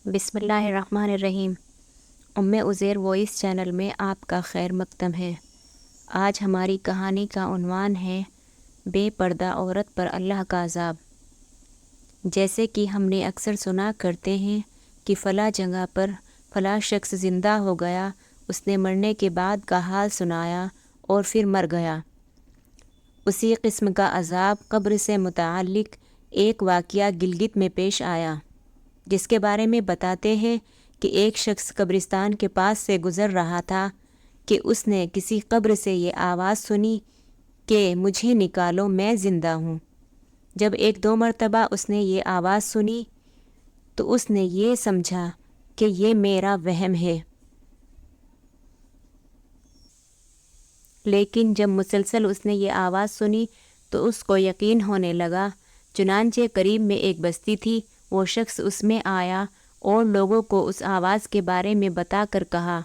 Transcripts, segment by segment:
بسم اللہ الرحمن الرحیم۔ عزیر وائس چینل میں آپ کا خیر مقدم ہے۔ آج ہماری کہانی کا عنوان ہے بے پردہ عورت پر اللہ کا عذاب۔ جیسے کہ ہم نے اکثر سنا کرتے ہیں کہ فلاں جگہ پر فلاں شخص زندہ ہو گیا، اس نے مرنے کے بعد کا حال سنایا اور پھر مر گیا۔ اسی قسم کا عذاب قبر سے متعلق ایک واقعہ گلگت میں پیش آیا، جس کے بارے میں بتاتے ہیں کہ ایک شخص قبرستان کے پاس سے گزر رہا تھا کہ اس نے کسی قبر سے یہ آواز سنی کہ مجھے نکالو، میں زندہ ہوں۔ جب ایک دو مرتبہ اس نے یہ آواز سنی تو اس نے یہ سمجھا کہ یہ میرا وہم ہے، لیکن جب مسلسل اس نے یہ آواز سنی تو اس کو یقین ہونے لگا۔ چنانچہ قریب میں ایک بستی تھی، وہ شخص اس میں آیا اور لوگوں کو اس آواز کے بارے میں بتا کر کہا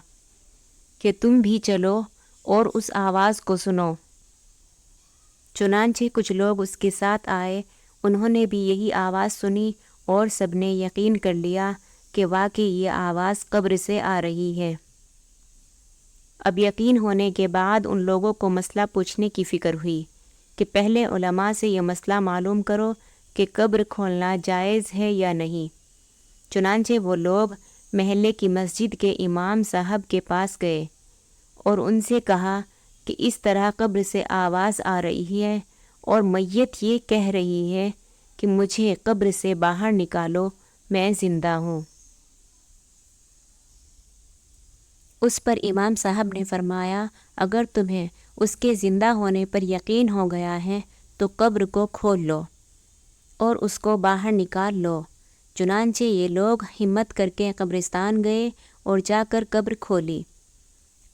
کہ تم بھی چلو اور اس آواز کو سنو۔ چنانچہ کچھ لوگ اس کے ساتھ آئے، انہوں نے بھی یہی آواز سنی اور سب نے یقین کر لیا کہ واقعی یہ آواز قبر سے آ رہی ہے۔ اب یقین ہونے کے بعد ان لوگوں کو مسئلہ پوچھنے کی فکر ہوئی کہ پہلے علماء سے یہ مسئلہ معلوم کرو کہ قبر کھولنا جائز ہے یا نہیں۔ چنانچہ وہ لوگ محلے کی مسجد کے امام صاحب کے پاس گئے اور ان سے کہا کہ اس طرح قبر سے آواز آ رہی ہے اور میت یہ کہہ رہی ہے کہ مجھے قبر سے باہر نکالو، میں زندہ ہوں۔ اس پر امام صاحب نے فرمایا، اگر تمہیں اس کے زندہ ہونے پر یقین ہو گیا ہے تو قبر کو کھول لو اور اس کو باہر نکال لو۔ چنانچہ یہ لوگ ہمت کر کے قبرستان گئے اور جا کر قبر کھولی۔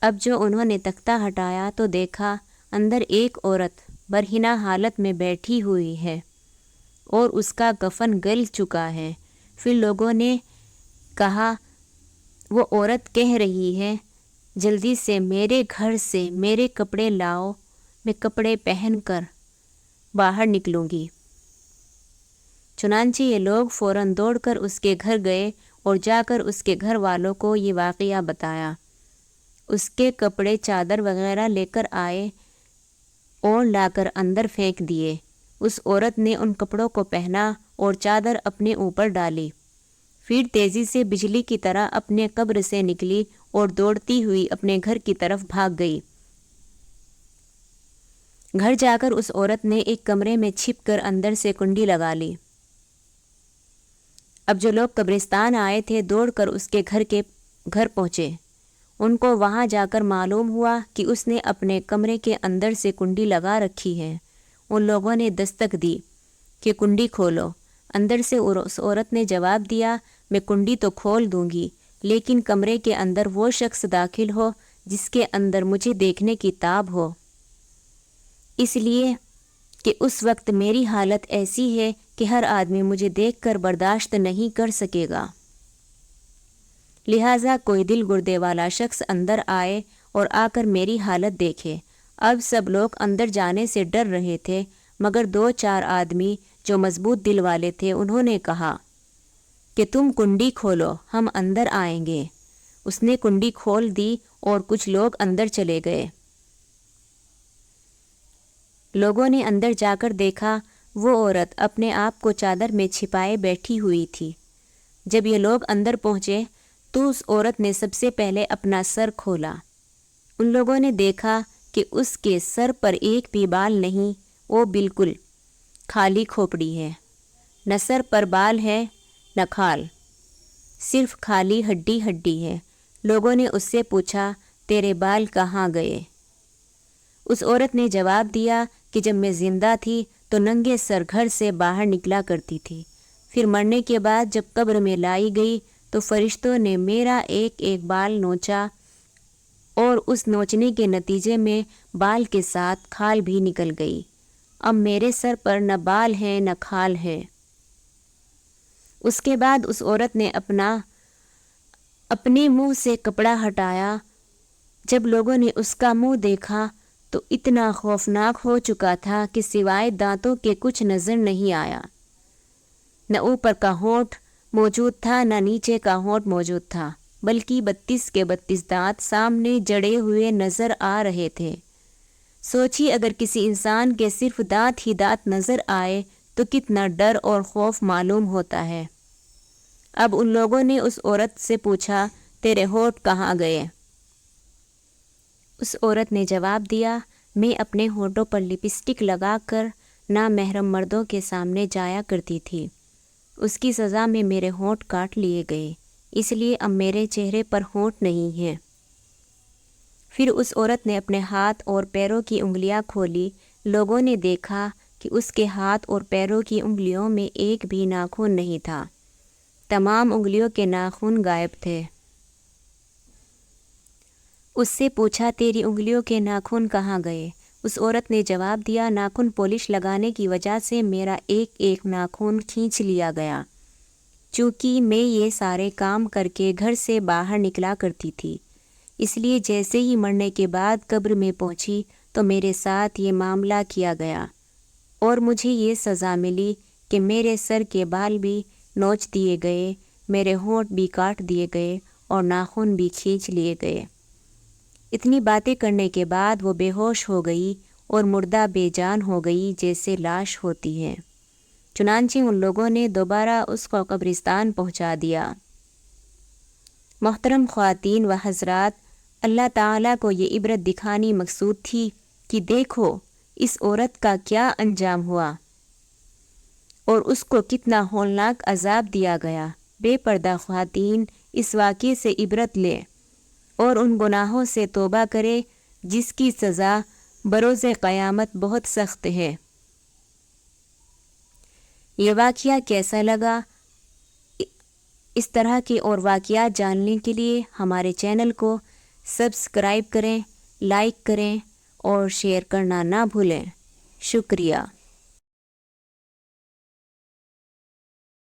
اب جو انہوں نے تختہ ہٹایا تو دیکھا اندر ایک عورت برہنہ حالت میں بیٹھی ہوئی ہے اور اس کا کفن گل چکا ہے۔ پھر لوگوں نے کہا، وہ عورت کہہ رہی ہے جلدی سے میرے گھر سے میرے کپڑے لاؤ، میں کپڑے پہن کر باہر نکلوں گی۔ چنانچہ یہ لوگ فوراً دوڑ کر اس کے گھر گئے اور جا کر اس کے گھر والوں کو یہ واقعہ بتایا۔ اس کے کپڑے چادر وغیرہ لے کر آئے اور لا کر اندر پھینک دیے۔ اس عورت نے ان کپڑوں کو پہنا اور چادر اپنے اوپر ڈالی، پھر تیزی سے بجلی کی طرح اپنے قبر سے نکلی اور دوڑتی ہوئی اپنے گھر کی طرف بھاگ گئی۔ گھر جا کر اس عورت نے ایک کمرے میں چھپ کر اندر سے کنڈی لگا لی۔ اب جو لوگ قبرستان آئے تھے دوڑ کر اس کے گھر پہنچے۔ ان کو وہاں جا کر معلوم ہوا کہ اس نے اپنے کمرے کے اندر سے کنڈی لگا رکھی ہے۔ ان لوگوں نے دستک دی کہ کنڈی کھولو۔ اندر سے اس عورت نے جواب دیا، میں کنڈی تو کھول دوں گی، لیکن کمرے کے اندر وہ شخص داخل ہو جس کے اندر مجھے دیکھنے کی تاب ہو، اس لیے کہ اس وقت میری حالت ایسی ہے کہ ہر آدمی مجھے دیکھ کر برداشت نہیں کر سکے گا، لہٰذا کوئی دل گردے والا شخص اندر آئے اور آ کر میری حالت دیکھے۔ اب سب لوگ اندر جانے سے ڈر رہے تھے، مگر دو چار آدمی جو مضبوط دل والے تھے انہوں نے کہا کہ تم کنڈی کھولو، ہم اندر آئیں گے۔ اس نے کنڈی کھول دی اور کچھ لوگ اندر چلے گئے۔ لوگوں نے اندر جا کر دیکھا وہ عورت اپنے آپ کو چادر میں چھپائے بیٹھی ہوئی تھی۔ جب یہ لوگ اندر پہنچے تو اس عورت نے سب سے پہلے اپنا سر کھولا۔ ان لوگوں نے دیکھا کہ اس کے سر پر ایک بھی بال نہیں، وہ بالکل خالی کھوپڑی ہے، نہ سر پر بال ہے نہ کھال، صرف خالی ہڈی ہڈی ہے۔ لوگوں نے اس سے پوچھا، تیرے بال کہاں گئے؟ اس عورت نے جواب دیا کہ جب میں زندہ تھی تو ننگے سر گھر سے باہر نکلا کرتی تھی، پھر مرنے کے بعد جب قبر میں لائی گئی تو فرشتوں نے میرا ایک ایک بال نوچا اور اس نوچنے کے نتیجے میں بال کے ساتھ کھال بھی نکل گئی۔ اب میرے سر پر نہ بال ہے نہ کھال ہے۔ اس کے بعد اس عورت نے اپنے منہ سے کپڑا ہٹایا۔ جب لوگوں نے اس کا منہ دیکھا تو اتنا خوفناک ہو چکا تھا کہ سوائے دانتوں کے کچھ نظر نہیں آیا، نہ اوپر کا ہونٹ موجود تھا نہ نیچے کا ہونٹ موجود تھا، بلکہ 32 کے 32 دانت سامنے جڑے ہوئے نظر آ رہے تھے۔ سوچی اگر کسی انسان کے صرف دانت ہی دانت نظر آئے تو کتنا ڈر اور خوف معلوم ہوتا ہے۔ اب ان لوگوں نے اس عورت سے پوچھا، تیرے ہونٹ کہاں گئے؟ اس عورت نے جواب دیا، میں اپنے ہونٹوں پر لپسٹک لگا کر نامحرم مردوں کے سامنے جایا کرتی تھی۔ اس کی سزا میں میرے ہونٹ کاٹ لیے گئے، اس لیے اب میرے چہرے پر ہونٹ نہیں ہیں۔ پھر اس عورت نے اپنے ہاتھ اور پیروں کی انگلیاں کھولی۔ لوگوں نے دیکھا کہ اس کے ہاتھ اور پیروں کی انگلیوں میں ایک بھی ناخن نہیں تھا، تمام انگلیوں کے ناخن غائب تھے۔ اس سے پوچھا، تیری انگلیوں کے ناخن کہاں گئے؟ اس عورت نے جواب دیا، ناخن پالش لگانے کی وجہ سے میرا ایک ایک ناخن کھینچ لیا گیا۔ چونکہ میں یہ سارے کام کر کے گھر سے باہر نکلا کرتی تھی، اس لیے جیسے ہی مرنے کے بعد قبر میں پہنچی تو میرے ساتھ یہ معاملہ کیا گیا اور مجھے یہ سزا ملی کہ میرے سر کے بال بھی نوچ دیے گئے، میرے ہونٹ بھی کاٹ دیے گئے اور ناخن بھی کھینچ لیے گئے۔ اتنی باتیں کرنے کے بعد وہ بے ہوش ہو گئی اور مردہ بے جان ہو گئی جیسے لاش ہوتی ہے۔ چنانچہ ان لوگوں نے دوبارہ اس کو قبرستان پہنچا دیا۔ محترم خواتین و حضرات، اللہ تعالیٰ کو یہ عبرت دکھانی مقصود تھی کہ دیکھو اس عورت کا کیا انجام ہوا اور اس کو کتنا ہولناک عذاب دیا گیا۔ بے پردہ خواتین اس واقعے سے عبرت لے اور ان گناہوں سے توبہ کرے جس کی سزا بروز قیامت بہت سخت ہے۔ یہ واقعہ کیسا لگا؟ اس طرح کے اور واقعات جاننے کے لیے ہمارے چینل کو سبسکرائب کریں، لائک کریں اور شیئر کرنا نہ بھولیں۔ شکریہ۔